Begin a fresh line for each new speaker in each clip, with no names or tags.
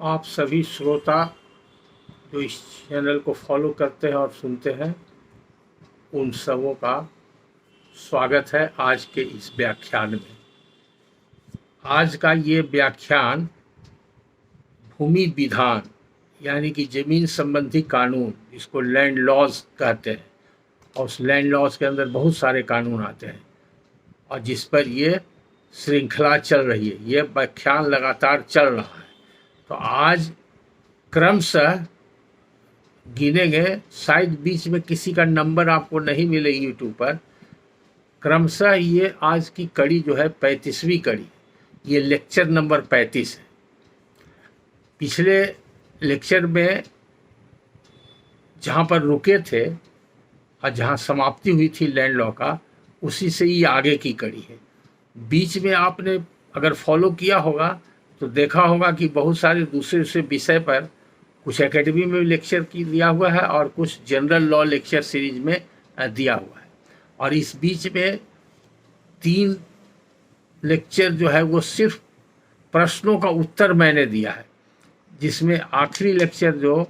आप सभी श्रोता जो इस चैनल को फॉलो करते हैं और सुनते हैं, उन सबों का स्वागत है आज के इस व्याख्यान में। आज का ये व्याख्यान भूमि विधान यानी कि ज़मीन संबंधी कानून, जिसको लैंड लॉज कहते हैं, और उस लैंड लॉज के अंदर बहुत सारे कानून आते हैं और जिस पर ये श्रृंखला चल रही है, ये व्याख्यान लगातार चल रहा है। तो आज क्रमशः गिनेंगे, शायद बीच में किसी का नंबर आपको नहीं मिले यूट्यूब पर। क्रमशः ये आज की कड़ी जो है 35वीं कड़ी, ये लेक्चर नंबर 35 है। पिछले लेक्चर में जहाँ पर रुके थे और जहाँ समाप्ति हुई थी लैंड लॉ का, उसी से ये आगे की कड़ी है। बीच में आपने अगर फॉलो किया होगा तो देखा होगा कि बहुत सारे दूसरे विषय पर कुछ एकेडमी में लेक्चर की दिया हुआ है और कुछ जनरल लॉ लेक्चर सीरीज में दिया हुआ है। और इस बीच में 3 लेक्चर जो है वो सिर्फ प्रश्नों का उत्तर मैंने दिया है, जिसमें आखिरी लेक्चर जो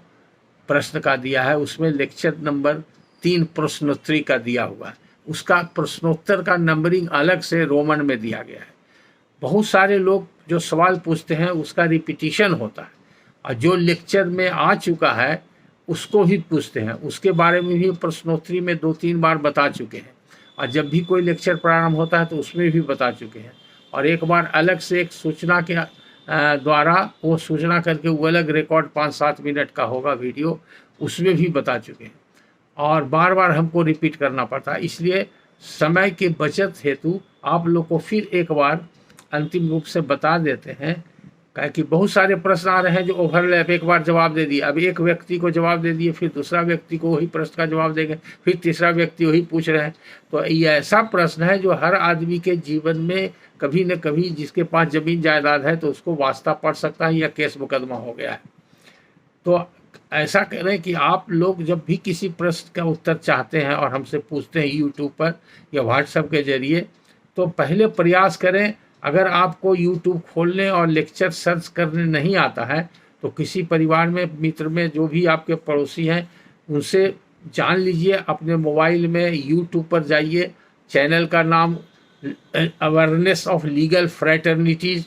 प्रश्न का दिया है उसमें लेक्चर नंबर 3 प्रश्नोत्तरी का दिया हुआ है। उसका प्रश्नोत्तर का नंबरिंग अलग से रोमन में दिया गया है। बहुत सारे लोग जो सवाल पूछते हैं उसका रिपीटिशन होता है और जो लेक्चर में आ चुका है उसको भी पूछते हैं, उसके बारे में भी प्रश्नोत्तरी में 2-3 बार बता चुके हैं और जब भी कोई लेक्चर प्रारंभ होता है तो उसमें भी बता चुके हैं। और एक बार अलग से एक सूचना के द्वारा वो सूचना करके वो अलग रिकॉर्ड 5-7 मिनट का होगा वीडियो, उसमें भी बता चुके हैं और बार बार हमको रिपीट करना पड़ता है। इसलिए समय के बचत हेतु आप लोग को फिर एक बार अंतिम रूप से बता देते हैं, कि बहुत सारे प्रश्न आ रहे हैं जो ओवरलैप, एक बार जवाब दे दिए, अब एक व्यक्ति को जवाब दे दिए, फिर दूसरा व्यक्ति को वही प्रश्न का जवाब देंगे, फिर तीसरा व्यक्ति वही पूछ रहे हैं। तो ये ऐसा प्रश्न है जो हर आदमी के जीवन में कभी न कभी, जिसके पास जमीन जायदाद है तो उसको वास्ता पड़ सकता है या केस मुकदमा हो गया है। तो ऐसा करें कि आप लोग जब भी किसी प्रश्न का उत्तर चाहते हैं और हमसे पूछते हैं यूट्यूब पर या व्हाट्सएप के जरिए, तो पहले प्रयास करें, अगर आपको यूट्यूब खोलने और लेक्चर सर्च करने नहीं आता है तो किसी परिवार में, मित्र में, जो भी आपके पड़ोसी हैं उनसे जान लीजिए। अपने मोबाइल में यूट्यूब पर जाइए, चैनल का नाम अवेयरनेस ऑफ लीगल फ्रैटर्निटीज़,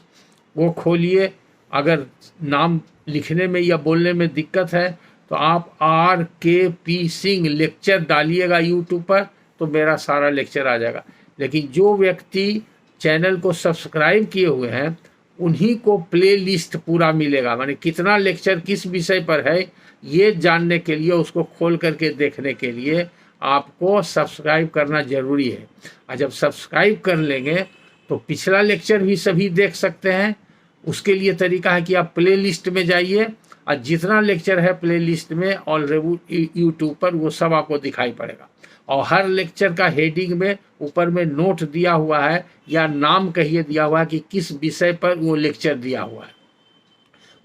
वो खोलिए। अगर नाम लिखने में या बोलने में दिक्कत है तो आप RKP सिंह लेक्चर डालिएगा यूट्यूब पर तो मेरा सारा लेक्चर आ जाएगा। लेकिन जो व्यक्ति चैनल को सब्सक्राइब किए हुए हैं उन्हीं को प्ले लिस्ट पूरा मिलेगा, माने कितना लेक्चर किस विषय पर है ये जानने के लिए, उसको खोल करके देखने के लिए आपको सब्सक्राइब करना ज़रूरी है। और जब सब्सक्राइब कर लेंगे तो पिछला लेक्चर भी सभी देख सकते हैं। उसके लिए तरीका है कि आप प्ले लिस्ट में जाइए और जितना लेक्चर है प्ले लिस्ट में ऑलरेडी यूट्यूब पर वो सब आपको दिखाई पड़ेगा। और हर लेक्चर का हेडिंग में ऊपर में नोट दिया हुआ है या नाम कहिए दिया हुआ है कि किस विषय पर वो लेक्चर दिया हुआ है,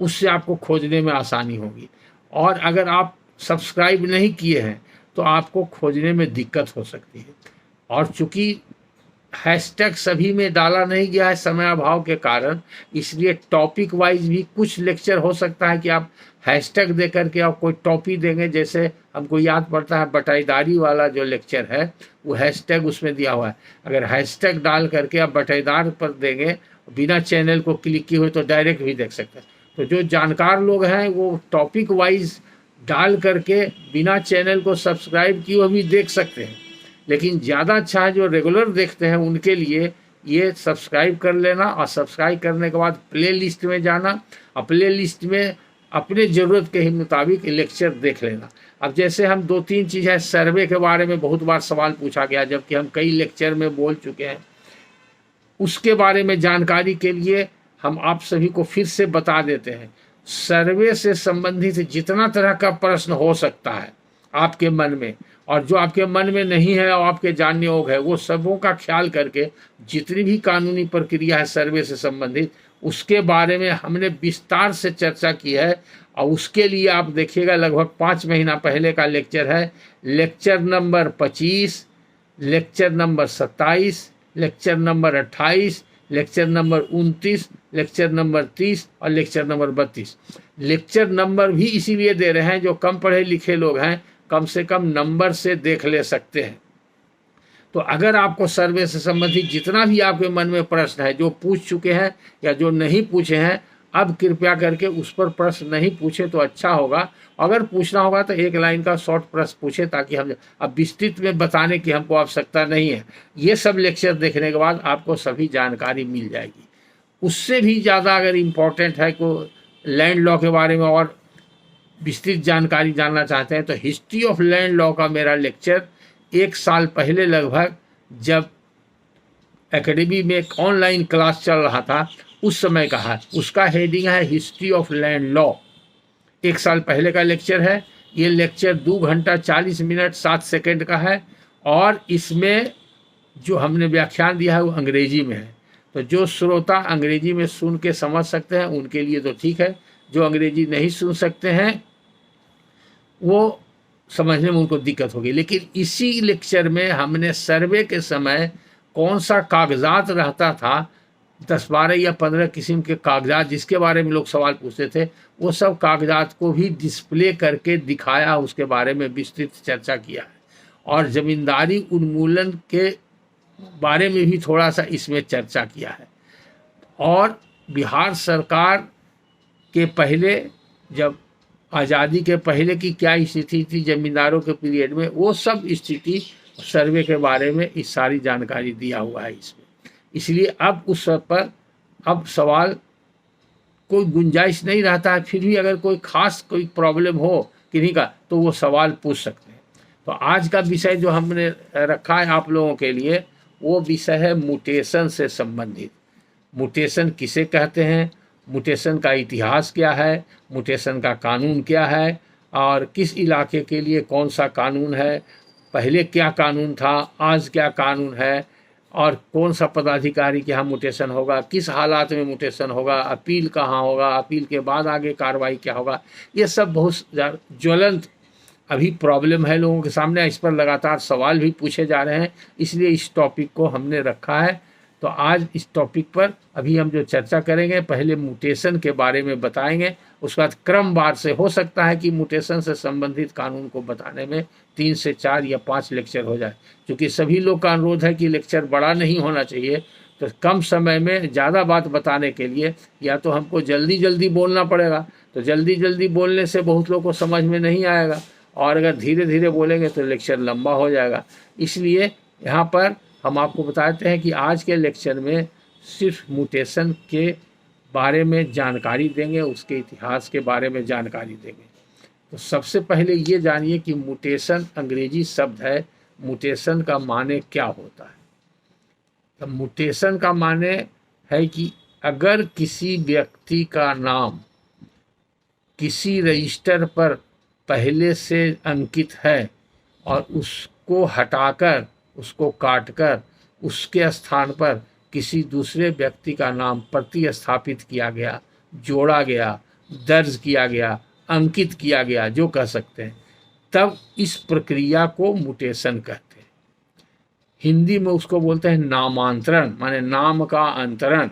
उससे आपको खोजने में आसानी होगी। और अगर आप सब्सक्राइब नहीं किए हैं तो आपको खोजने में दिक्कत हो सकती है। और चूँकि हैशटैग सभी में डाला नहीं गया है समय अभाव के कारण, इसलिए टॉपिक वाइज भी कुछ लेक्चर हो सकता है कि आप हैशटैग दे करके आप कोई टॉपिक देंगे। जैसे हमको याद पड़ता है बटाईदारी वाला जो लेक्चर है वो हैशटैग उसमें दिया हुआ है। अगर हैशटैग डाल करके आप बटाईदार पर देंगे बिना चैनल को क्लिक किए हुए तो डायरेक्ट भी देख सकते हैं। तो जो जानकार लोग हैं वो टॉपिक वाइज डाल करके बिना चैनल को सब्सक्राइब किए हुए भी देख सकते हैं। लेकिन ज़्यादा अच्छा है जो रेगुलर देखते हैं उनके लिए ये सब्सक्राइब कर लेना और सब्सक्राइब करने के बाद प्ले लिस्ट में जाना और प्ले लिस्ट में अपने ज़रूरत के ही मुताबिक लेक्चर देख लेना। अब जैसे हम 2-3 चीज़ है, सर्वे के बारे में बहुत बार सवाल पूछा गया जबकि हम कई लेक्चर में बोल चुके हैं। उसके बारे में जानकारी के लिए हम आप सभी को फिर से बता देते हैं। सर्वे से संबंधित जितना तरह का प्रश्न हो सकता है आपके मन में, और जो आपके मन में नहीं है और आपके जानने योग्य है, वो सबों का ख्याल करके जितनी भी कानूनी प्रक्रिया है सर्वे से संबंधित उसके बारे में हमने विस्तार से चर्चा की है। और उसके लिए आप देखिएगा लगभग 5 महीना पहले का लेक्चर है, lecture number 25, lecture number 27, lecture number 28, lecture number 29, lecture number 30 और लेक्चर नंबर 32। लेक्चर नंबर भी इसीलिए दे रहे हैं, जो कम पढ़े लिखे लोग हैं कम से कम नंबर से देख ले सकते हैं। तो अगर आपको सर्वे से संबंधित जितना भी आपके मन में प्रश्न है, जो पूछ चुके हैं या जो नहीं पूछे हैं, अब कृपया करके उस पर प्रश्न नहीं पूछे तो अच्छा होगा। अगर पूछना होगा तो एक लाइन का शॉर्ट प्रश्न पूछे, ताकि हम अब विस्तृत में बताने की हमको आवश्यकता नहीं है। ये सब लेक्चर देखने के बाद आपको सभी जानकारी मिल जाएगी। उससे भी ज़्यादा अगर इम्पोर्टेंट है को लैंड लॉ के बारे में और विस्तृत जानकारी जानना चाहते हैं, तो हिस्ट्री ऑफ लैंड लॉ का मेरा लेक्चर 1 साल पहले लगभग, जब एकेडमी में एक ऑनलाइन क्लास चल रहा था, उस समय का है। उसका हेडिंग है हिस्ट्री ऑफ लैंड लॉ। 1 साल पहले का लेक्चर है। ये लेक्चर 2 घंटा 40 मिनट 7 सेकंड का है, और इसमें जो हमने व्याख्यान दिया है वो अंग्रेजी में है। तो जो श्रोता अंग्रेजी में सुन के समझ सकते हैं उनके लिए तो ठीक है, जो अंग्रेजी नहीं सुन सकते हैं वो समझने में उनको दिक्कत होगी। लेकिन इसी लेक्चर में हमने सर्वे के समय कौन सा कागजात रहता था, 10, 12 या 15 किस्म के कागजात जिसके बारे में लोग सवाल पूछते थे, वो सब कागजात को भी डिस्प्ले करके दिखाया, उसके बारे में विस्तृत चर्चा किया है। और ज़मींदारी उन्मूलन के बारे में भी थोड़ा सा इसमें चर्चा किया है। और बिहार सरकार के पहले, जब आज़ादी के पहले की क्या स्थिति थी जमींदारों के पीरियड में, वो सब स्थिति सर्वे के बारे में इस सारी जानकारी दिया हुआ है इसमें। इसलिए अब उस पर अब सवाल कोई गुंजाइश नहीं रहता है। फिर भी अगर कोई खास कोई प्रॉब्लम हो किन्हीं का, तो वो सवाल पूछ सकते हैं। तो आज का विषय जो हमने रखा है आप लोगों के लिए, वो विषय है म्यूटेशन से संबंधित। म्यूटेशन किसे कहते हैं, म्यूटेशन का इतिहास क्या है, म्यूटेशन का कानून क्या है, और किस इलाके के लिए कौन सा कानून है, पहले क्या कानून था, आज क्या कानून है, और कौन सा पदाधिकारी के यहाँ म्यूटेशन होगा, किस हालात में म्यूटेशन होगा, अपील कहाँ होगा, अपील के बाद आगे कार्रवाई क्या होगा। ये सब बहुत ज्वलंत अभी प्रॉब्लम है लोगों के सामने। इस पर लगातार सवाल भी पूछे जा रहे हैं, इसलिए इस टॉपिक को हमने रखा है। तो आज इस टॉपिक पर अभी हम जो चर्चा करेंगे, पहले म्यूटेशन के बारे में बताएंगे, उसके बाद क्रमवार से हो सकता है कि म्यूटेशन से संबंधित कानून को बताने में 3 से 4 या 5 लेक्चर हो जाए। क्योंकि सभी लोग का अनुरोध है कि लेक्चर बड़ा नहीं होना चाहिए, तो कम समय में ज़्यादा बात बताने के लिए या तो हमको जल्दी जल्दी बोलना पड़ेगा, तो जल्दी जल्दी बोलने से बहुत लोगों को समझ में नहीं आएगा, और अगर धीरे धीरे बोलेंगे तो लेक्चर लंबा हो जाएगा। इसलिए यहाँ पर हम आपको बताते हैं कि आज के लेक्चर में सिर्फ म्यूटेशन के बारे में जानकारी देंगे, उसके इतिहास के बारे में जानकारी देंगे। तो सबसे पहले ये जानिए कि म्यूटेशन अंग्रेजी शब्द है, म्यूटेशन का माने क्या होता है। तो म्यूटेशन का माने है कि अगर किसी व्यक्ति का नाम किसी रजिस्टर पर पहले से अंकित है और उसको हटाकर, उसको काटकर उसके स्थान पर किसी दूसरे व्यक्ति का नाम प्रतिस्थापित किया गया, जोड़ा गया, दर्ज किया गया, अंकित किया गया, जो कह सकते हैं, तब इस प्रक्रिया को म्यूटेशन कहते हैं। हिंदी में उसको बोलते हैं नामांतरण, माने नाम का अंतरण,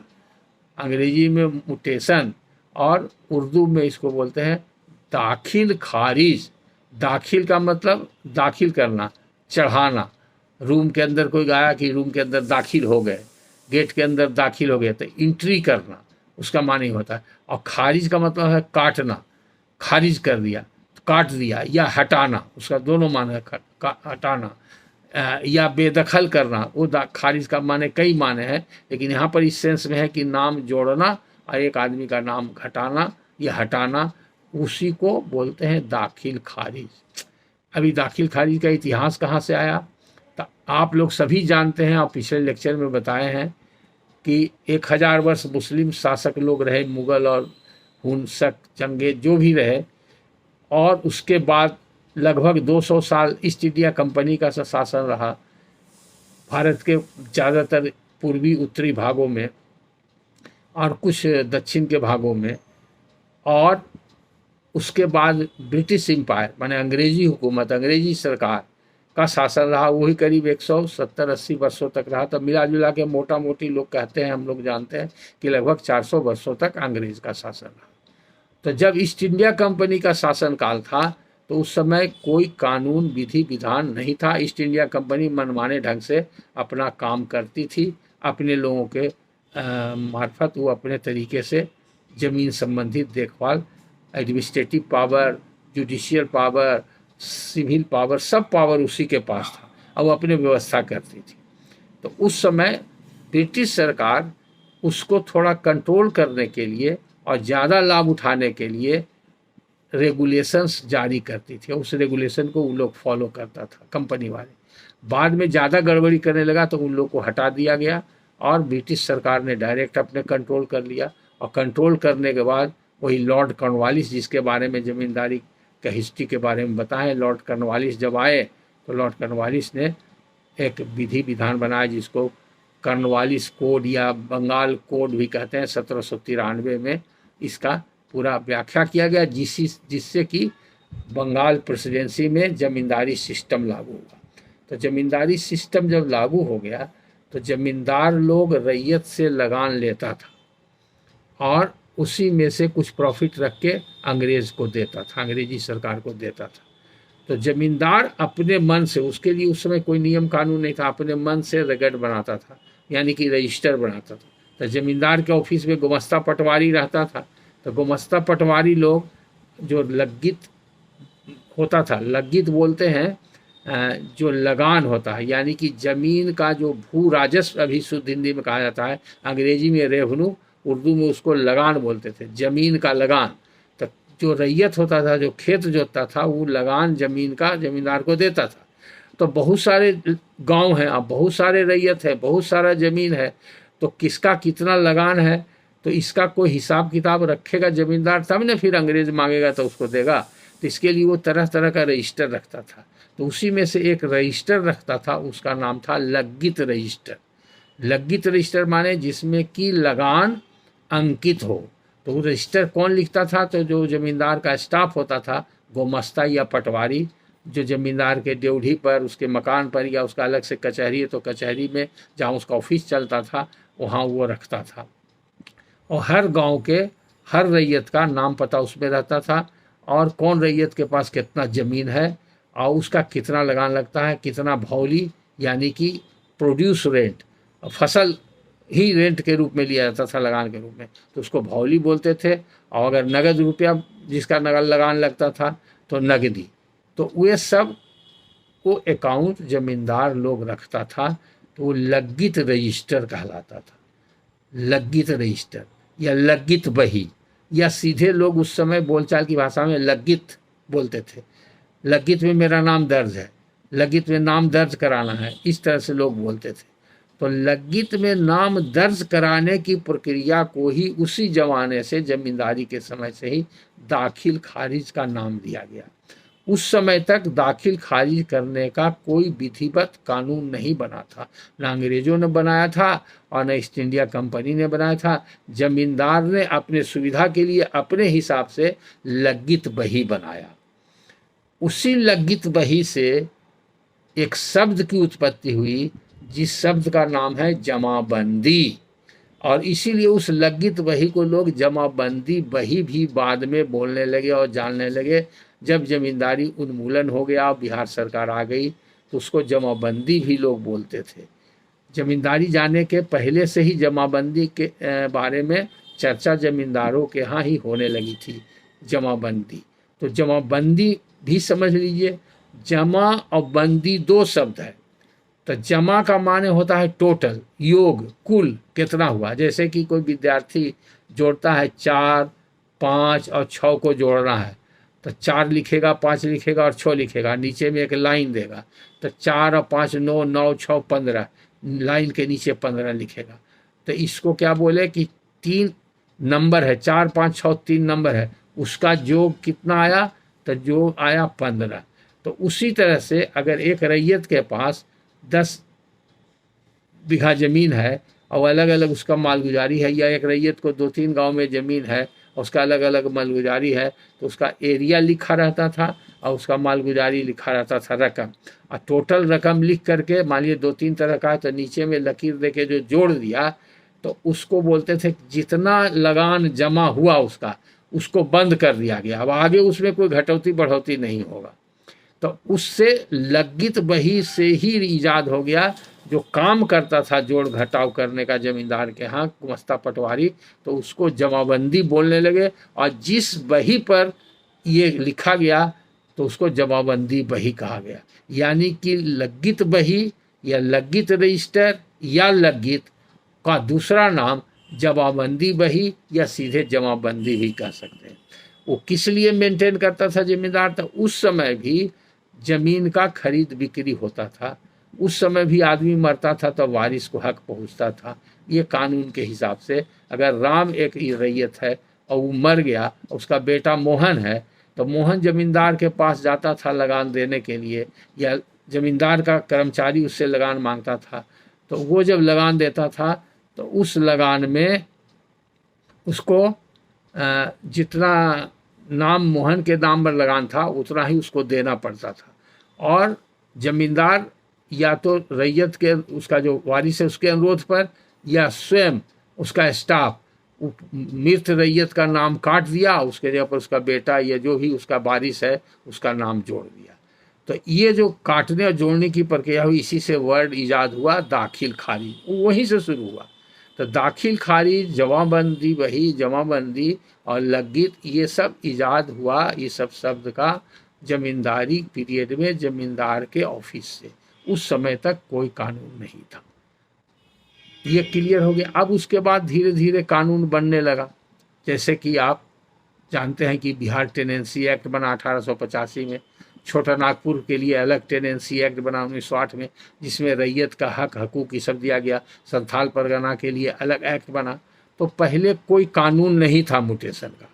अंग्रेजी में म्यूटेशन, और उर्दू में इसको बोलते हैं दाखिल खारिज। दाखिल का मतलब दाखिल करना, चढ़ाना। रूम के अंदर कोई गया कि रूम के अंदर दाखिल हो गए, गेट के अंदर दाखिल हो गए, तो एंट्री करना उसका मानी होता है। और खारिज का मतलब है काटना, खारिज कर दिया, काट दिया, या हटाना, उसका दोनों माने है, हटाना या बेदखल करना। वो खारिज का माने कई माने हैं, लेकिन यहाँ पर इस सेंस में है कि नाम जोड़ना और एक आदमी का नाम घटाना या हटाना, उसी को बोलते हैं दाखिल खारिज। अभी दाखिल खारिज का इतिहास कहाँ से आया, तो आप लोग सभी जानते हैं और पिछले लेक्चर में बताए हैं कि 1000 वर्ष मुस्लिम शासक लोग रहे, मुग़ल और हुनसक, चंगेज जो भी रहे, और उसके बाद लगभग 200 साल ईस्ट इंडिया कंपनी का शासन रहा भारत के ज़्यादातर पूर्वी उत्तरी भागों में और कुछ दक्षिण के भागों में। और उसके बाद ब्रिटिश एम्पायर माने अंग्रेजी हुकूमत, अंग्रेजी सरकार का शासन रहा, वही करीब 170-80 वर्षों तक रहा। तो मिला जुला के मोटा मोटी लोग कहते हैं, हम लोग जानते हैं कि लगभग 400 वर्षों तक अंग्रेज का शासन रहा। तो जब ईस्ट इंडिया कंपनी का शासनकाल था तो उस समय कोई कानून विधि विधान नहीं था। ईस्ट इंडिया कंपनी मनमाने ढंग से अपना काम करती थी, अपने लोगों के मार्फत वो अपने तरीके से ज़मीन संबंधित देखभाल, administrative power, judicial power, civil power, सब पावर उसी के पास था और वो अपनी व्यवस्था करती थी। तो उस समय ब्रिटिश सरकार उसको थोड़ा कंट्रोल करने के लिए और ज़्यादा लाभ उठाने के लिए रेगुलेशंस जारी करती थी। उस रेगुलेशन को उन लोग फॉलो करता था कंपनी वाले। बाद में ज़्यादा गड़बड़ी करने लगा तो उन लोग को हटा दिया गया और ब्रिटिश सरकार ने डायरेक्ट अपने कंट्रोल कर लिया। और कंट्रोल करने के बाद वही लॉर्ड कॉर्नवालिस, जिसके बारे में ज़मींदारी का हिस्ट्री के बारे में बताएं, लॉर्ड कॉर्नवालिस जब आए तो लॉर्ड कॉर्नवालिस ने एक विधि विधान बनाया जिसको कॉर्नवालिस कोड या बंगाल कोड भी कहते हैं। 1793 में इसका पूरा व्याख्या किया गया, जिससे कि बंगाल प्रेसिडेंसी में ज़मींदारी सिस्टम लागू हुआ। तो ज़मींदारी सिस्टम जब लागू हो गया तो ज़मींदार लोग रैयत से लगान लेता था और उसी में से कुछ प्रॉफिट रख के अंग्रेज़ को देता था, अंग्रेजी सरकार को देता था। तो ज़मींदार अपने मन से, उसके लिए उस समय कोई नियम कानून नहीं था, अपने मन से रगड़ बनाता था, यानी कि रजिस्टर बनाता था। तो ज़मींदार के ऑफिस में गुमस्ता पटवारी रहता था। तो गुमस्ता पटवारी लोग जो लग्गित होता था, लग्गित बोलते हैं जो लगान होता है, यानी कि ज़मीन का जो भू राजस्व, अभी शुद्ध हिंदी में कहा जाता है, अंग्रेजी में रेवन्यू, उर्दू में उसको लगान बोलते थे, ज़मीन का लगान। तो जो रैयत होता था, जो खेत जोतता था, वो लगान ज़मीन का ज़मींदार को देता था। तो बहुत सारे गांव हैं, अब बहुत सारे रैयत है, बहुत सारा ज़मीन है, तो किसका कितना लगान है तो इसका कोई हिसाब किताब रखेगा ज़मींदार, तब ना फिर अंग्रेज़ मांगेगा तो उसको देगा। तो इसके लिए वो तरह तरह का रजिस्टर रखता था। तो उसी में से एक रजिस्टर रखता था, उसका नाम था लग्गित रजिस्टर। लग्गित रजिस्टर माने जिसमें कि लगान अंकित हो। तो वो रजिस्टर कौन लिखता था? तो जो ज़मींदार का स्टाफ होता था, गोमस्ता या पटवारी, जो ज़मींदार के ड्योढ़ी पर, उसके मकान पर, या उसका अलग से कचहरी है तो कचहरी में जहाँ उसका ऑफिस चलता था वहाँ वो रखता था। और हर गांव के हर रैयत का नाम पता उसमें रहता था और कौन रैयत के पास कितना ज़मीन है और उसका कितना लगान लगता है, कितना भौली, यानी कि प्रोड्यूस रेंट, फसल ही रेंट के रूप में लिया जाता था, लगान के रूप में, तो उसको भौली बोलते थे। और अगर नगद रुपया जिसका नगद लगान लगता था तो नगदी। तो वे सब को अकाउंट ज़मींदार लोग रखता था, तो वो लग्गित रजिस्टर कहलाता था। लग्गित रजिस्टर या लग्गित बही, या सीधे लोग उस समय बोलचाल की भाषा में लग्गित बोलते थे। लग्गित में मेरा नाम दर्ज है, लग्गित में नाम दर्ज कराना है, इस तरह से लोग बोलते थे। तो लग्गित में नाम दर्ज कराने की प्रक्रिया को ही उसी जमाने से, जमींदारी के समय से ही दाखिल खारिज का नाम दिया गया। उस समय तक दाखिल खारिज करने का कोई विधिवत कानून नहीं बना था, ना अंग्रेजों ने बनाया था और न ईस्ट इंडिया कंपनी ने बनाया था। जमींदार ने अपने सुविधा के लिए अपने हिसाब से लग्गित बही बनाया। उसी लग्गित बही से एक शब्द की उत्पत्ति हुई, जिस शब्द का नाम है जमाबंदी। और इसीलिए उस लग्गित बही को लोग जमाबंदी बही भी बाद में बोलने लगे और जानने लगे। जब जमींदारी उन्मूलन हो गया, बिहार सरकार आ गई, तो उसको जमाबंदी भी लोग बोलते थे। जमींदारी जाने के पहले से ही जमाबंदी के बारे में चर्चा जमींदारों के यहाँ ही होने लगी थी, जमाबंदी। तो जमाबंदी भी समझ लीजिए, जमा और बंदी दो शब्द है। तो जमा का माने होता है टोटल, योग, कुल कितना हुआ। जैसे कि कोई विद्यार्थी जोड़ता है 4, 5 और 6 को जोड़ना है, तो 4 लिखेगा, 5 लिखेगा और 6 लिखेगा, नीचे में एक लाइन देगा। तो 4 और 5 9, 9 6 15, लाइन के नीचे 15 लिखेगा। तो इसको क्या बोले कि 3 नंबर है, 4 5 6 3 नंबर है, उसका योग कितना आया? तो योग आया 15। तो उसी तरह से अगर एक रैयत के पास 10 बीघा ज़मीन है और अलग अलग उसका मालगुजारी है, या एक रैयत को 2-3 गांव में ज़मीन है उसका अलग अलग मालगुजारी है, तो उसका एरिया लिखा रहता था और उसका मालगुजारी लिखा रहता था रकम। और टोटल रकम लिख करके, मान लीजिए 2-3 तरह का है, तो नीचे में लकीर दे के जो जोड़ दिया तो उसको बोलते थे जितना लगान जमा हुआ उसको बंद कर दिया गया, अब आगे उसमें कोई घटौती बढ़ोती नहीं होगा। तो उससे लग्गित बही से ही ईजाद हो गया। जो काम करता था जोड़ घटाव करने का जमींदार के यहाँ, गुमस्ता पटवारी, तो उसको जमाबंदी बोलने लगे। और जिस बही पर ये लिखा गया तो उसको जमाबंदी बही कहा गया। यानी कि लग्गित बही या लग्गित रजिस्टर या लग्गित का दूसरा नाम जमाबंदी बही या सीधे जमाबंदी भी कह सकते हैं। वो किस लिए मेंटेन करता था जमींदार? था उस समय भी जमीन का खरीद बिक्री होता था, उस समय भी आदमी मरता था तो वारिस को हक पहुंचता था। ये कानून के हिसाब से अगर राम एक रैयत है और वो मर गया, उसका बेटा मोहन है, तो मोहन जमींदार के पास जाता था लगान देने के लिए, या जमींदार का कर्मचारी उससे लगान मांगता था, तो वो जब लगान देता था तो उस लगान में उसको जितना नाम मोहन के नाम पर लगान था उतना ही उसको देना पड़ता था। और जमींदार या तो रैयत के उसका जो वारिस है उसके अनुरोध पर, या स्वयं उसका स्टाफ मृत रैयत का नाम काट दिया, उसके जगह पर उसका बेटा या जो भी उसका वारिस है उसका नाम जोड़ दिया। तो ये जो काटने और जोड़ने की प्रक्रिया हुई, इसी से वर्ड ईजाद हुआ दाखिल खारिज, वहीं से शुरू हुआ। तो दाखिल खारिज, जमाबंदी बही, जमाबंदी और लग्गित, ये सब ईजाद हुआ, ये सब शब्द का जमींदारी पीरियड में जमींदार के ऑफिस से। उस समय तक कोई कानून नहीं था। ये क्लियर हो गया। अब उसके बाद धीरे धीरे कानून बनने लगा। जैसे कि आप जानते हैं कि बिहार टेनेंसी एक्ट बना 1885 में, छोटा नागपुर के लिए अलग टेनेंसी एक्ट बना 1908 में, जिसमें रैयत का हक हकूक ये सब दिया गया। संथाल परगना के लिए अलग एक्ट बना। तो पहले कोई कानून नहीं था म्यूटेशन का।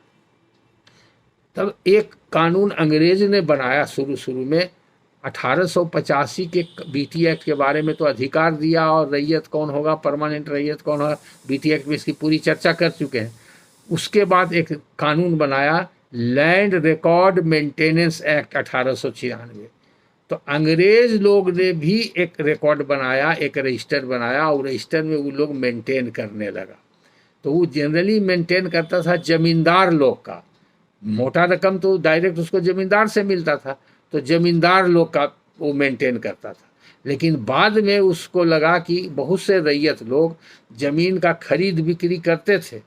तब एक कानून अंग्रेज ने बनाया शुरू में 1885 के बीटी एक्ट के बारे में, तो अधिकार दिया और रैयत कौन होगा, परमानेंट रैयत कौन होगा, बीटी एक्ट में इसकी पूरी चर्चा कर चुके हैं। उसके बाद एक कानून बनाया लैंड रिकॉर्ड मेंटेनेंस एक्ट 1896। तो अंग्रेज लोग ने भी एक रिकॉर्ड बनाया, एक रजिस्टर बनाया, और रजिस्टर में वो लोग मेंटेन करने लगा। तो वो जनरली मेंटेन करता था जमींदार लोग का, मोटा रकम तो डायरेक्ट उसको जमींदार से मिलता था, तो जमींदार लोग का वो मेंटेन करता था। लेकिन बाद में उसको लगा कि बहुत से रैयत लोग जमीन का खरीद बिक्री करते थे,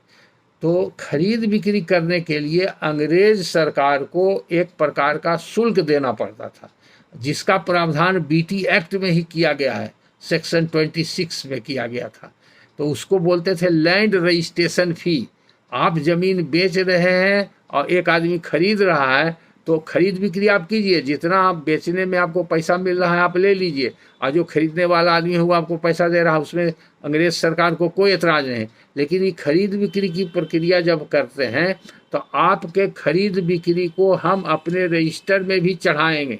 तो खरीद बिक्री करने के लिए अंग्रेज सरकार को एक प्रकार का शुल्क देना पड़ता था, जिसका प्रावधान बीटी एक्ट में ही किया गया है, सेक्शन 26 में किया गया था। तो उसको बोलते थे लैंड रजिस्ट्रेशन फी। आप जमीन बेच रहे हैं और एक आदमी खरीद रहा है, तो खरीद बिक्री आप कीजिए, जितना आप बेचने में आपको पैसा मिल रहा है आप ले लीजिए, और जो खरीदने वाला आदमी है वो आपको पैसा दे रहा है, उसमें अंग्रेज सरकार को कोई एतराज़ नहीं। लेकिन ये खरीद बिक्री की प्रक्रिया जब करते हैं तो आपके खरीद बिक्री को हम अपने रजिस्टर में भी चढ़ाएंगे,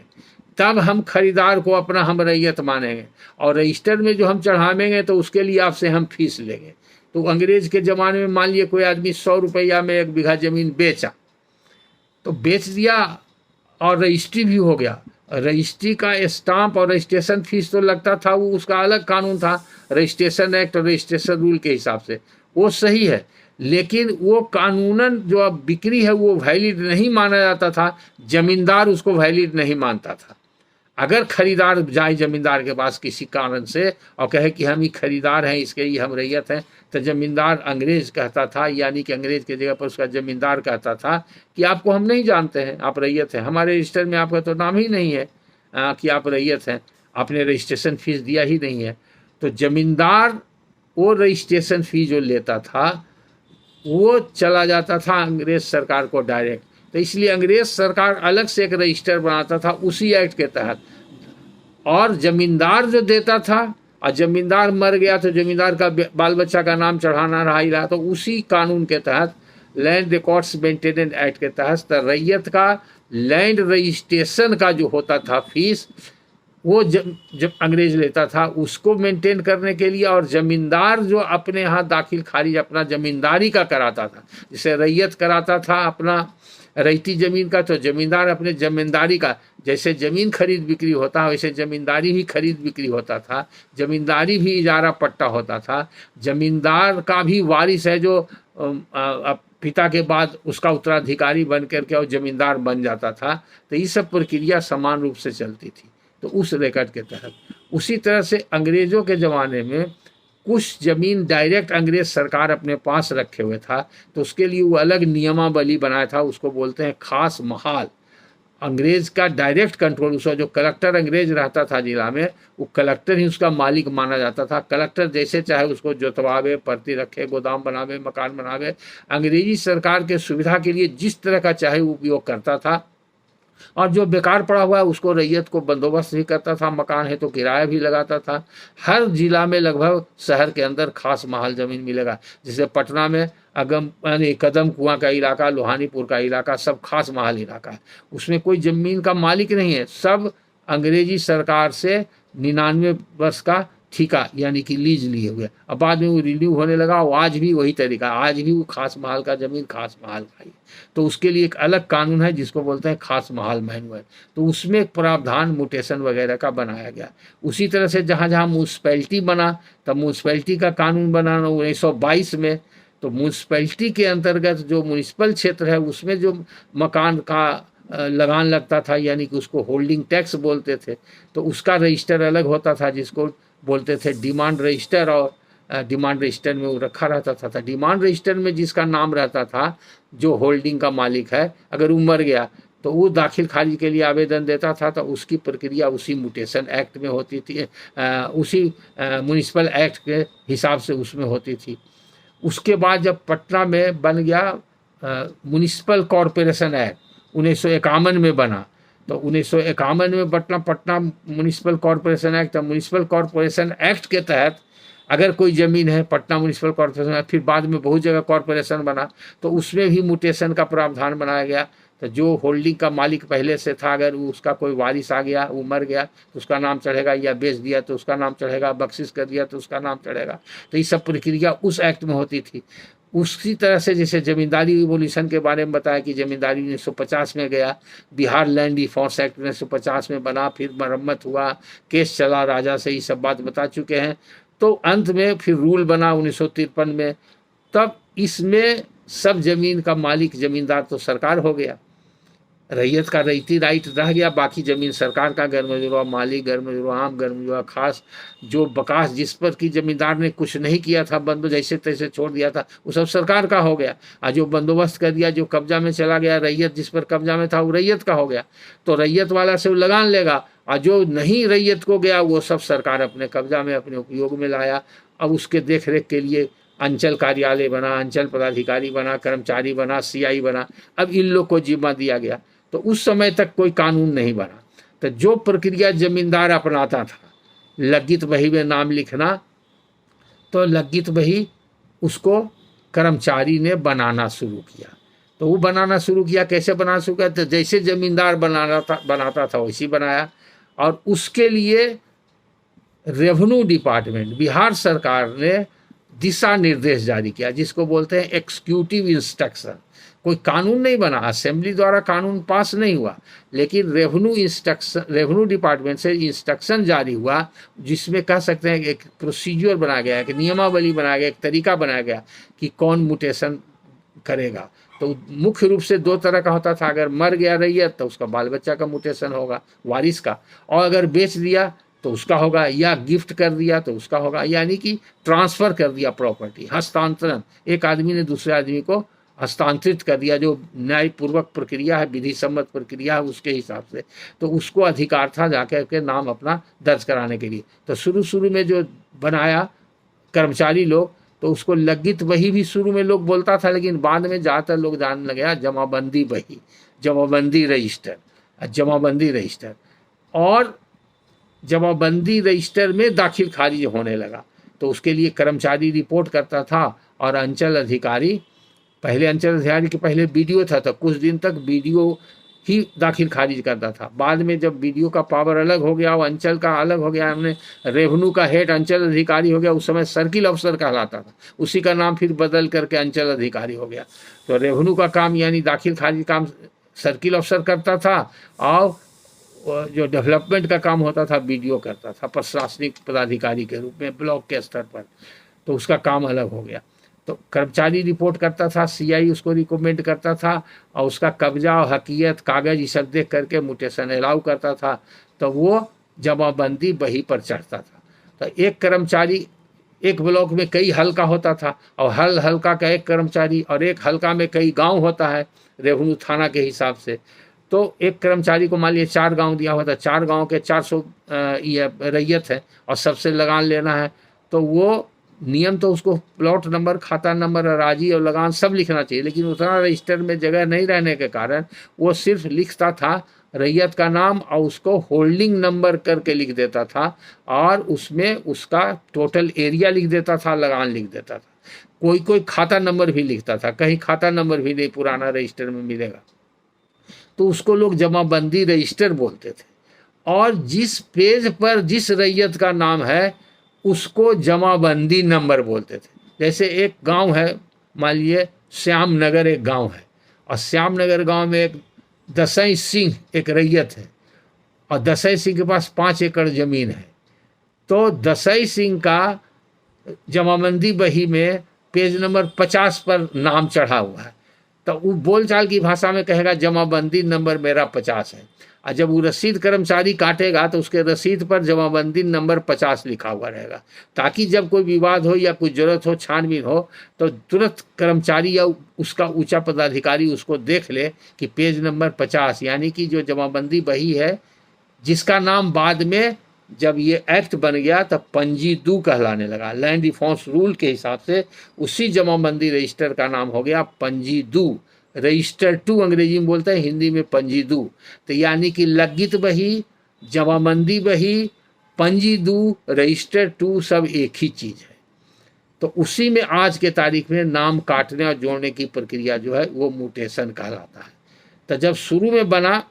तब हम खरीदार को अपना हम रैयत मानेंगे, और रजिस्टर में जो हम चढ़ावेंगे तो उसके लिए आपसे हम फीस लेंगे। तो अंग्रेज के ज़माने में मान लिए कोई आदमी 100 रुपया में 1 बीघा ज़मीन बेचा, तो बेच दिया और रजिस्ट्री भी हो गया। रजिस्ट्री का स्टाम्प और रजिस्ट्रेशन फीस तो लगता था, वो उसका अलग कानून था, रजिस्ट्रेशन एक्ट और रजिस्ट्रेशन रूल के हिसाब से वो सही है। लेकिन वो कानूनन जो अब बिक्री है वो वैलिड नहीं माना जाता था, जमींदार उसको वैलिड नहीं मानता था। अगर खरीदार जाए जमींदार के पास किसी कारण से और कहे कि हम ही खरीदार हैं, इसके ही हम रैयत हैं, तो जमींदार अंग्रेज कहता था, यानी कि अंग्रेज की जगह पर उसका जमींदार कहता था कि आपको हम नहीं जानते हैं, आप रैयत हैं, हमारे रजिस्टर में आपका तो नाम ही नहीं है कि आप रैयत हैं, आपने रजिस्ट्रेशन फीस दिया ही नहीं है। तो जमींदार वो रजिस्ट्रेशन फी जो लेता था वो चला जाता था अंग्रेज सरकार को डायरेक्ट। तो इसलिए अंग्रेज सरकार अलग से एक रजिस्टर बनाता था उसी एक्ट के तहत, और जमींदार जो देता था, और जमींदार मर गया तो जमींदार का बाल बच्चा का नाम चढ़ाना रहा ही रहा, तो उसी कानून के तहत लैंड रिकॉर्ड्स मेंटेनेंस एक्ट के तहत रैयत का लैंड रजिस्ट्रेशन का जो होता था फीस, वो जब अंग्रेज लेता था उसको मेंटेन करने के लिए, और जमींदार जो अपने यहाँ दाखिल खारिज अपना जमींदारी का कराता था, जैसे रैयत कराता था अपना रैयती जमीन का, तो जमींदार अपने जमींदारी का, जैसे जमीन खरीद बिक्री होता है वैसे जमींदारी भी खरीद बिक्री होता था, जमींदारी भी इजारा पट्टा होता था। जमींदार का भी वारिस है जो पिता के बाद उसका उत्तराधिकारी बन करके और जमींदार बन जाता था। तो ये सब प्रक्रिया समान रूप से चलती थी। तो उस रेकॉर्ड के तहत उसी तरह से अंग्रेजों के ज़माने में कुछ ज़मीन डायरेक्ट अंग्रेज सरकार अपने पास रखे हुए था, तो उसके लिए वो अलग नियमावली बनाया था, उसको बोलते हैं खास महाल। अंग्रेज का डायरेक्ट कंट्रोल, उसका जो कलेक्टर अंग्रेज रहता था जिला में, वो कलेक्टर ही उसका मालिक माना जाता था। कलेक्टर जैसे चाहे उसको जोतवावे, परती रखे, गोदाम बनावे, मकान बनावे, अंग्रेजी सरकार के सुविधा के लिए जिस तरह का चाहे उपयोग करता था। और जो बेकार पड़ा हुआ है उसको रैयत को बंदोबस्त भी करता था, मकान है तो किराया भी लगाता था। हर जिला में लगभग शहर के अंदर खास महल ज़मीन मिलेगा, जैसे पटना में कदम कुआं का इलाका, लोहानीपुर का इलाका सब खास महल इलाका है। उसमें कोई ज़मीन का मालिक नहीं है, सब अंग्रेजी सरकार से 99 वर्ष का ठेका यानी कि लीज लिए हुए। अब बाद में वो रिन्यू होने लगा, वो आज भी वही तरीका, आज भी वो खास महल का ज़मीन खास महल का ही। तो उसके लिए एक अलग कानून है जिसको बोलते हैं खास महल मैनुअल। तो उसमें एक प्रावधान म्यूटेशन वगैरह का बनाया गया। उसी तरह से जहाँ जहाँ म्यूनसिपैलिटी बना, तब म्यूनसिपैलिटी का कानून बना 1922 में। तो म्यूनसिपैलिटी के अंतर्गत जो म्यूनिसिपल क्षेत्र है उसमें जो मकान का लगान लगता था, यानी कि उसको होल्डिंग टैक्स बोलते थे, तो उसका रजिस्टर अलग होता था जिसको बोलते थे डिमांड रजिस्टर। और डिमांड रजिस्टर में वो रखा रहता था। डिमांड रजिस्टर में जिसका नाम रहता था, जो होल्डिंग का मालिक है, अगर वो मर गया तो वो दाखिल खारिज के लिए आवेदन देता था, तो उसकी प्रक्रिया उसी म्यूटेशन एक्ट में होती थी, उसी म्यूनिसिपल एक्ट के हिसाब से उसमें होती थी। उसके बाद जब पटना में बन गया म्यूनिसिपल कॉरपोरेशन एक्ट, 1951 में बना, तो 1951 में Patna municipal corporation act. Municipal corporation act के तहत अगर कोई ज़मीन है, पटना म्यूनिसिपल कॉरपोरेशन, फिर बाद में बहुत जगह कॉरपोरेशन बना, तो उसमें भी म्यूटेशन का प्रावधान बनाया गया। तो जो होल्डिंग का मालिक पहले से था, अगर उसका कोई वारिस आ गया, वो मर गया तो उसका नाम चढ़ेगा, या बेच दिया तो उसका नाम चढ़ेगा, बख्शिश कर दिया तो उसका नाम चढ़ेगा। तो ये सब प्रक्रिया उस एक्ट में होती थी। उसी तरह से जैसे जमींदारी रिवोल्यूशन के बारे में बताया कि जमींदारी 1950 में गया, बिहार लैंड रिफॉर्म्स एक्ट 1950 में बना, फिर मरम्मत हुआ, केस चला राजा से, ये सब बात बता चुके हैं। तो अंत में फिर रूल बना 1953 में। तब इसमें सब जमीन का मालिक जमींदार तो सरकार हो गया, रैयत का रैयती राइट रह गया, बाकी ज़मीन सरकार का, गर्मजुआ माली, गर्मजुआ आम, गर्मजुआ खास, जो बकास जिस पर कि ज़मींदार ने कुछ नहीं किया था, बंदो जैसे तैसे छोड़ दिया था, वो सब सरकार का हो गया। और जो बंदोबस्त कर दिया, जो कब्जा में चला गया, रैयत जिस पर कब्जा में था वो रैयत का हो गया, तो रैयत वाला से वो लगान लेगा, और जो नहीं रैयत को गया वो सब सरकार अपने कब्जा में, अपने उपयोग में लाया। अब उसके देख रेख के लिए अंचल कार्यालय बना, अंचल पदाधिकारी बना, कर्मचारी बना, CI बना, अब इन लोग को जिम्मा दिया गया। तो उस समय तक कोई कानून नहीं बना। तो जो प्रक्रिया जमींदार अपनाता था, लग्गित बही में नाम लिखना, तो लग्गित बही उसको कर्मचारी ने बनाना शुरू किया। तो वो बनाना शुरू किया, कैसे बनाना शुरू किया, तो जैसे जमींदार बनाता था वैसे बनाया। और उसके लिए रेवेन्यू डिपार्टमेंट, बिहार सरकार ने दिशा निर्देश जारी किया, जिसको बोलते हैं एग्जीक्यूटिव इंस्ट्रक्शन। कोई कानून नहीं बना, असेंबली द्वारा कानून पास नहीं हुआ, लेकिन रेवेन्यू डिपार्टमेंट से इंस्ट्रक्शन जारी हुआ, जिसमें कह सकते हैं एक प्रोसीजर बनाया गया, एक नियमावली बनाया गया, एक तरीका बनाया गया कि कौन म्यूटेशन करेगा। तो मुख्य रूप से 2 तरह का होता था, अगर मर गया रैयत तो उसका बाल बच्चा का म्यूटेशन होगा, वारिस का, और अगर बेच दिया तो उसका होगा, या गिफ्ट कर दिया तो उसका होगा, यानी कि ट्रांसफ़र कर दिया प्रॉपर्टी, हस्तांतरण, एक आदमी ने दूसरे आदमी को हस्तांतरित कर दिया, जो न्यायपूर्वक प्रक्रिया है, विधि सम्मत प्रक्रिया है, उसके हिसाब से। तो उसको अधिकार था जाकर के नाम अपना दर्ज कराने के लिए। तो शुरू में जो बनाया कर्मचारी लोग, तो उसको लग्गित बही भी शुरू में लोग बोलता था, लेकिन बाद में ज़्यादातर लोग जानने लगे जमाबंदी बही, जमाबंदी रजिस्टर, जमाबंदी रजिस्टर। और जमाबंदी रजिस्टर में दाखिल खारिज होने लगा, तो उसके लिए कर्मचारी रिपोर्ट करता था, और अंचल अधिकारी, पहले अंचल अधिकारी के पहले BDO था, तो कुछ दिन तक BDO ही दाखिल खारिज करता था। बाद में जब बीडीओ का पावर अलग हो गया, वो अंचल का अलग हो गया, हमने रेवेन्यू का हेड अंचल अधिकारी हो गया, उस समय सर्किल अफसर कहलाता था, उसी का नाम फिर बदल करके अंचल अधिकारी हो गया। तो रेवेन्यू का काम यानी दाखिल खारिज काम सर्किल अफसर करता था, और जो डेवलपमेंट का काम होता था बीडीओ करता था, प्रशासनिक पदाधिकारी के रूप में ब्लॉक के स्तर पर। तो उसका काम अलग हो गया। तो कर्मचारी रिपोर्ट करता था, सीआई उसको रिकमेंड करता था, और उसका कब्जा और हकीयत कागज ये सब देख करके म्यूटेशन अलाउ करता था, तो वो जमाबंदी बही पर चढ़ता था। तो एक कर्मचारी एक ब्लॉक में कई हल्का होता था, और हर हल्का का एक कर्मचारी, और एक हल्का में कई गांव होता है रेवेन्यू थाना के हिसाब से। तो एक कर्मचारी को मान लीजिए 4 गांव दिया हुआ था, 4 गांव के 400 ये रैयत है, और सबसे लगान लेना है, तो वो नियम तो उसको प्लॉट नंबर, खाता नंबर, अराजी और लगान सब लिखना चाहिए, लेकिन उतना रजिस्टर में जगह नहीं रहने के कारण वो सिर्फ लिखता था रैयत का नाम, और उसको होल्डिंग नंबर करके लिख देता था, और उसमें उसका टोटल एरिया लिख देता था, लगान लिख देता था। कोई कोई खाता नंबर भी लिखता था, कहीं खाता नंबर भी नहीं पुराना रजिस्टर में मिलेगा, तो उसको लोग जमाबंदी रजिस्टर बोलते थे। और जिस पेज पर जिस रैयत का नाम है उसको जमाबंदी नंबर बोलते थे। जैसे एक गांव है, मान लीजिए श्यामनगर एक गांव है, और श्यामनगर गांव में एक दसई सिंह एक रैयत है, और दसई सिंह के पास 5 एकड़ जमीन है। तो दसई सिंह का जमाबंदी बही में पेज नंबर 50 पर नाम चढ़ा हुआ है, तो वो बोलचाल की भाषा में कहेगा जमाबंदी नंबर मेरा 50 है। और जब वो रसीद कर्मचारी काटेगा तो उसके रसीद पर जमाबंदी नंबर 50 लिखा हुआ रहेगा, ताकि जब कोई विवाद हो या कोई जरूरत हो, छानबीन हो, तो तुरंत कर्मचारी या उसका ऊंचा पदाधिकारी उसको देख ले कि पेज नंबर 50 यानी कि जो जमाबंदी बही है, जिसका नाम बाद में जब ये एक्ट बन गया तब पंजीदू कहलाने लगा। लैंड रिफॉर्म्स रूल के हिसाब से उसी जमाबंदी रजिस्टर का नाम हो गया पंजीदू। रजिस्टर 2 अंग्रेजी में बोलते हैं, हिंदी में पंजीदू। तो यानी कि लग्गित बही, जमाबंदी बही, पंजीदू, रजिस्टर 2 सब एक ही चीज़ है। तो उसी में आज के तारीख में नाम काटने और जोड़ने की प्रक्रिया जो है वो म्यूटेशन कहलाता है। तो जब शुरू में बना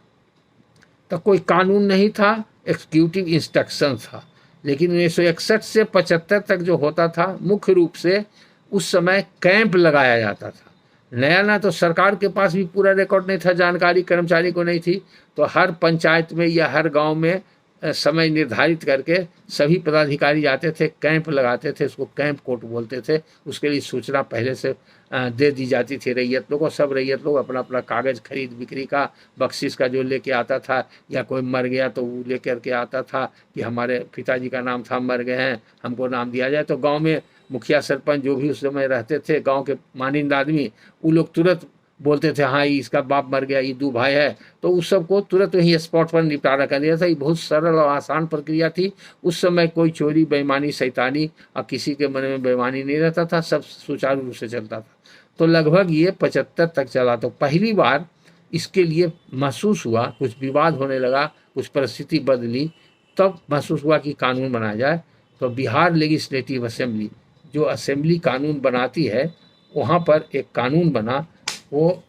तो कोई कानून नहीं था, एग्जीक्यूटिव इंस्ट्रक्शन था, लेकिन 1961 से 75 तक जो होता था मुख्य रूप से उस समय कैंप लगाया जाता था। नया ना तो सरकार के पास भी पूरा रिकॉर्ड नहीं था, जानकारी कर्मचारी को नहीं थी, तो हर पंचायत में या हर गांव में समय निर्धारित करके सभी पदाधिकारी जाते थे, कैंप लगाते थे, उसको कैंप कोर्ट बोलते थे। उसके लिए सूचना पहले से दे दी जाती थी रैयत लोगों को। सब रैयत लोग अपना अपना कागज़ खरीद बिक्री का, बख्शिश का जो लेके आता था, या कोई मर गया तो वो लेकर के आता था कि हमारे पिताजी का नाम था, मर गए हैं, हमको नाम दिया जाए। तो गांव में मुखिया सरपंच जो भी उस समय रहते थे, गांव के मानिंद आदमी, वो लोग तुरंत बोलते थे हाँ इसका बाप मर गया, ये 2 भाई है, तो उस सब को तुरंत वहीं स्पॉट पर निपटारा कर दिया था। ये बहुत सरल और आसान प्रक्रिया थी। उस समय कोई चोरी, बेईमानी, शैतानी और किसी के मन में बेईमानी नहीं रहता था, सब सुचारू रूप से चलता था। तो लगभग ये 75 तक चला। तो पहली बार इसके लिए महसूस हुआ, कुछ विवाद होने लगा, कुछ परिस्थिति बदली, तब महसूस हुआ कि कानून बनाया जाए। तो बिहार लेजिस्लेटिव असेंबली जो असेंबली कानून बनाती है, वहाँ पर एक कानून बना, वो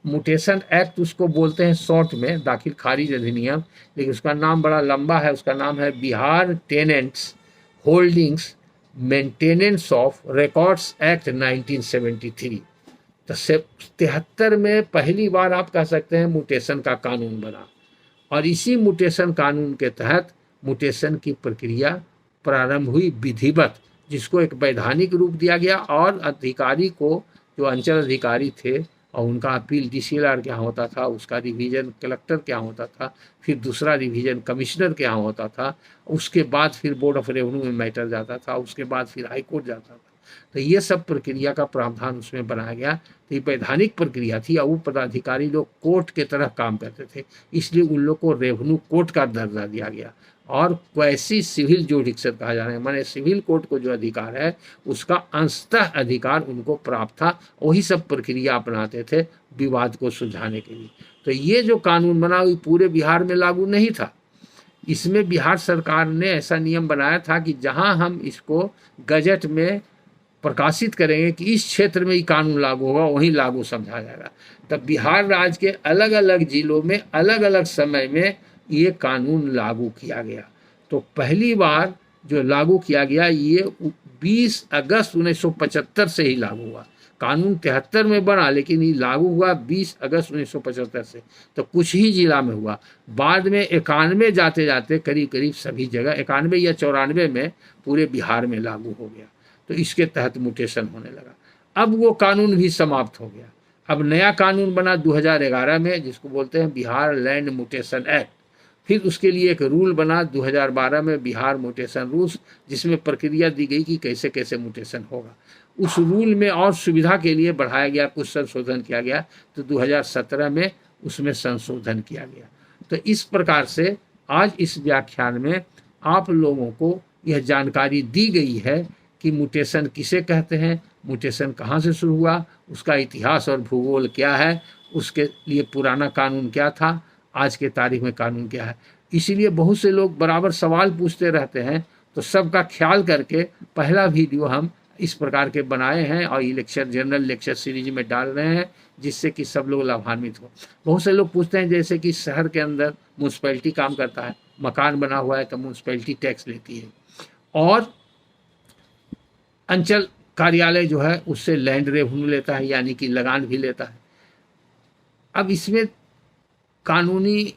म्यूटेशन एक्ट उसको बोलते हैं शॉर्ट में, दाखिल खारिज अधिनियम, लेकिन उसका नाम बड़ा लंबा है। उसका नाम है Bihar tenants holdings maintenance of records act 1973। तो 73 में पहली बार आप कह सकते हैं म्यूटेशन का कानून बना, और इसी म्यूटेशन कानून के तहत म्यूटेशन की प्रक्रिया प्रारंभ हुई विधिवत, जिसको एक वैधानिक रूप दिया गया। और अधिकारी को, जो अंचल अधिकारी थे, और उनका अपील डीसीएलआर के यहाँ होता था, उसका रिवीजन कलेक्टर के यहाँ होता था, फिर दूसरा रिवीजन कमिश्नर के यहाँ होता था, उसके बाद फिर बोर्ड ऑफ रेवेन्यू में मैटर जाता था, उसके बाद फिर हाई कोर्ट जाता था। तो ये सब प्रक्रिया का प्रावधान उसमें बनाया गया। तो ये वैधानिक प्रक्रिया थी, और वो पदाधिकारी लोग कोर्ट के तरह काम करते थे, इसलिए उन लोग को रेवेन्यू कोर्ट का दर्जा दिया गया। और क्वैसी सिविल जुडिक्शन कहा जा रहा है, माने सिविल कोर्ट को जो अधिकार है उसका अंशतः अधिकार उनको प्राप्त था। वही सब प्रक्रिया अपनाते थे विवाद को सुलझाने के लिए। तो ये जो कानून बना वो पूरे बिहार में लागू नहीं था। इसमें बिहार सरकार ने ऐसा नियम बनाया था कि जहां हम इसको गजट में प्रकाशित करेंगे कि इस क्षेत्र में ही कानून लागू होगा, वहीं लागू समझा जाएगा। तब बिहार राज्य के अलग अलग जिलों में अलग अलग समय में ये कानून लागू किया गया। तो पहली बार जो लागू किया गया ये 20 अगस्त 1975 से ही लागू हुआ। कानून 73 में बना, लेकिन ये लागू हुआ 20 अगस्त 1975 से। तो कुछ ही जिला में हुआ, बाद में 91 जाते जाते करीब करीब सभी जगह 91 या 94 में पूरे बिहार में लागू हो गया। तो इसके तहत म्यूटेशन होने लगा। अब वो कानून भी समाप्त हो गया। अब नया कानून बना 2011 में, जिसको बोलते हैं बिहार लैंड म्यूटेशन एक्ट। फिर उसके लिए एक रूल बना 2012 में, बिहार म्यूटेशन रूल्स, जिसमें प्रक्रिया दी गई कि कैसे कैसे म्यूटेशन होगा। उस रूल में और सुविधा के लिए बढ़ाया गया, कुछ संशोधन किया गया, तो 2017 में उसमें संशोधन किया गया। तो इस प्रकार से आज इस व्याख्यान में आप लोगों को यह जानकारी दी गई है कि म्यूटेशन किसे कहते हैं, म्यूटेशन कहाँ से शुरू हुआ, उसका इतिहास और भूगोल क्या है, उसके लिए पुराना कानून क्या था, आज के तारीख में कानून क्या है। इसीलिए बहुत से लोग बराबर सवाल पूछते रहते हैं, तो सबका ख्याल करके पहला वीडियो हम इस प्रकार के बनाए हैं और ये लेक्चर जनरल लेक्चर सीरीज में डाल रहे हैं, जिससे कि सब लोग लाभान्वित हो। बहुत से लोग पूछते हैं जैसे कि शहर के अंदर म्यूनसिपैलिटी काम करता है, मकान बना हुआ है तो म्यूनसिपैलिटी टैक्स लेती है, और अंचल कार्यालय जो है उससे लैंड रेवेन्यू लेता है, यानी कि लगान भी लेता है। अब इसमें कानूनी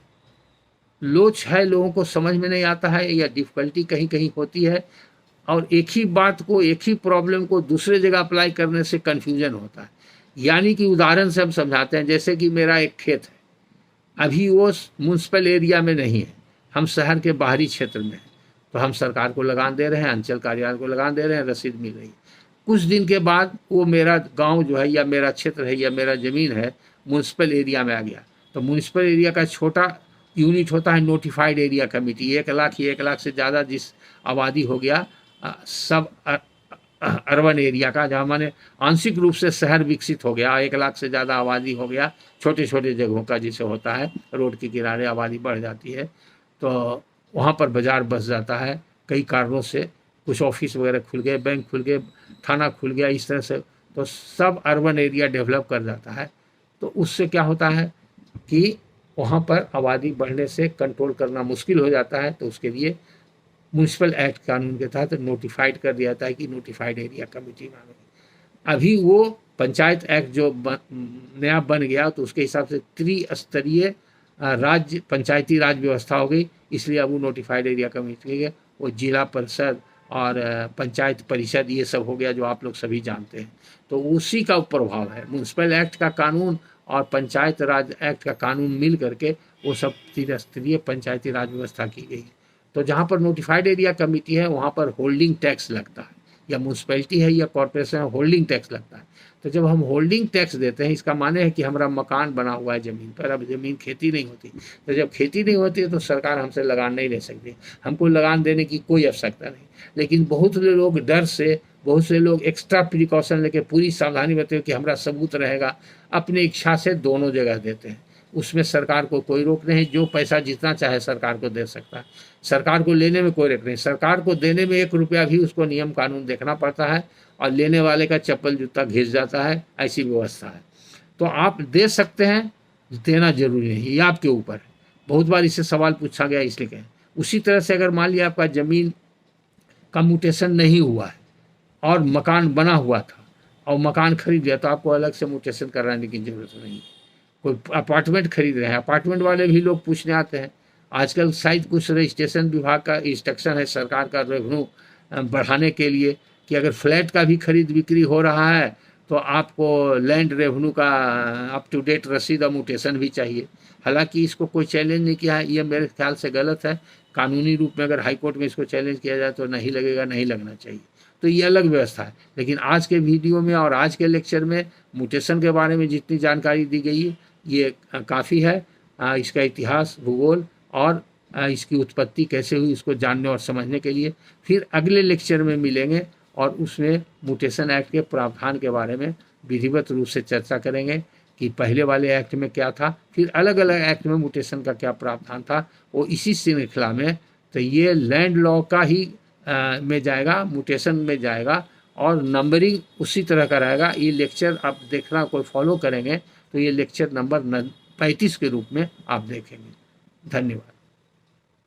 लोच है, लोगों को समझ में नहीं आता है, या डिफ़िकल्टी कहीं कहीं होती है, और एक ही बात को, एक ही प्रॉब्लम को दूसरे जगह अप्लाई करने से कन्फ्यूजन होता है। यानी कि उदाहरण से हम समझाते हैं, जैसे कि मेरा एक खेत है, अभी वो म्यूनसिपल एरिया में नहीं है, हम शहर के बाहरी क्षेत्र में हैं, तो हम सरकार को लगान दे रहे हैं, अंचल कार्यालय को लगान दे रहे हैं, रसीद मिल रही है। कुछ दिन के बाद वो मेरा गांव जो है, या मेरा क्षेत्र है, या मेरा ज़मीन है, म्यूनसिपल एरिया में आ गया। तो म्यूनसिपल एरिया का छोटा यूनिट होता है नोटिफाइड एरिया कमेटी, 1 लाख या 1 लाख से ज़्यादा जिस आबादी हो गया, सब अर्बन एरिया का, जहाँ माने आंशिक रूप से शहर विकसित हो गया, 1 लाख से ज़्यादा आबादी हो गया, छोटे छोटे जगहों का जिसे होता है, रोड के किनारे आबादी बढ़ जाती है, तो वहाँ पर बाज़ार बस जाता है कई कारणों से, कुछ ऑफिस वगैरह खुल गए, बैंक खुल गए, थाना खुल गया, इस तरह से तो सब अर्बन एरिया डेवलप कर जाता है। तो उससे क्या होता है कि वहाँ पर आबादी बढ़ने से कंट्रोल करना मुश्किल हो जाता है, तो उसके लिए म्यूनसिपल एक्ट कानून के तहत नोटिफाइड कर दिया जाता है कि नोटिफाइड एरिया कमेटी मांगे। अभी वो पंचायत एक्ट जो नया बन गया, तो उसके हिसाब से त्रिस्तरीय राज्य पंचायती राज व्यवस्था हो गई, इसलिए अब वो नोटिफाइड एरिया कमेटी है, वो जिला परिषद और पंचायत परिषद ये सब हो गया, जो आप लोग सभी जानते हैं। तो उसी का प्रभाव है, म्यूनसिपल एक्ट का कानून और पंचायत राज एक्ट का कानून मिल करके वो सब त्रिस्तरीय पंचायती राज व्यवस्था की गई। तो जहाँ पर नोटिफाइड एरिया कमेटी है वहाँ पर होल्डिंग टैक्स लगता है, या म्यूनसिपैलिटी है या कॉर्पोरेशन है, होल्डिंग टैक्स लगता है। तो जब हम होल्डिंग टैक्स देते हैं, इसका माने है कि हमारा मकान बना हुआ है ज़मीन पर, अब ज़मीन खेती नहीं होती, तो जब खेती नहीं होती है तो सरकार हमसे लगान नहीं ले सकती, हमको लगान देने की कोई आवश्यकता नहीं। लेकिन बहुत से लोग डर से, बहुत से लोग एक्स्ट्रा प्रिकॉशन लेके, पूरी सावधानी बरते कि हमारा सबूत रहेगा, अपनी इच्छा से दोनों जगह देते हैं। उसमें सरकार को कोई रोक नहीं, जो पैसा जितना चाहे सरकार को दे सकता है, सरकार को लेने में कोई रोक नहीं। सरकार को देने में 1 रुपया भी उसको नियम कानून देखना पड़ता है, और लेने वाले का चप्पल जूता घिस जाता है, ऐसी व्यवस्था है। तो आप दे सकते हैं, देना जरूरी नहीं, ये आपके ऊपर है। बहुत बार इससे सवाल पूछा गया, इसलिए कहें। उसी तरह से अगर मान लिया आपका ज़मीन का म्यूटेशन नहीं हुआ है और मकान बना हुआ था और मकान खरीद लिया, तो आपको अलग से म्यूटेशन कराने की जरूरत नहीं है। कोई अपार्टमेंट खरीद रहे हैं, अपार्टमेंट वाले भी लोग पूछने आते हैं। आजकल शायद कुछ रजिस्ट्रेशन विभाग का इंस्ट्रक्शन है सरकार का रेवेन्यू बढ़ाने के लिए, कि अगर फ्लैट का भी खरीद बिक्री हो रहा है तो आपको लैंड रेवेन्यू का अप टू डेट रसीद और म्यूटेशन भी चाहिए। हालांकि इसको कोई चैलेंज नहीं किया है, ये मेरे ख्याल से गलत है। कानूनी रूप में अगर हाईकोर्ट में इसको चैलेंज किया जाए तो नहीं लगेगा, नहीं लगना चाहिए, तो ये अलग व्यवस्था है। लेकिन आज के वीडियो में और आज के लेक्चर में म्यूटेशन के बारे में जितनी जानकारी दी गई है ये काफ़ी है। इसका इतिहास, भूगोल और इसकी उत्पत्ति कैसे हुई इसको जानने और समझने के लिए फिर अगले लेक्चर में मिलेंगे, और उसमें म्यूटेशन एक्ट के प्रावधान के बारे में विधिवत रूप से चर्चा करेंगे कि पहले वाले एक्ट में क्या था, फिर अलग अलग एक्ट में म्यूटेशन का क्या प्रावधान था, वो इसी श्रृंखला में। तो ये लैंड लॉ का ही में जाएगा, म्यूटेशन में जाएगा, और नंबरिंग उसी तरह का रहेगा। ये लेक्चर आप देखना, कोई फॉलो करेंगे तो ये लेक्चर नंबर 35 के रूप में आप देखेंगे। धन्यवाद।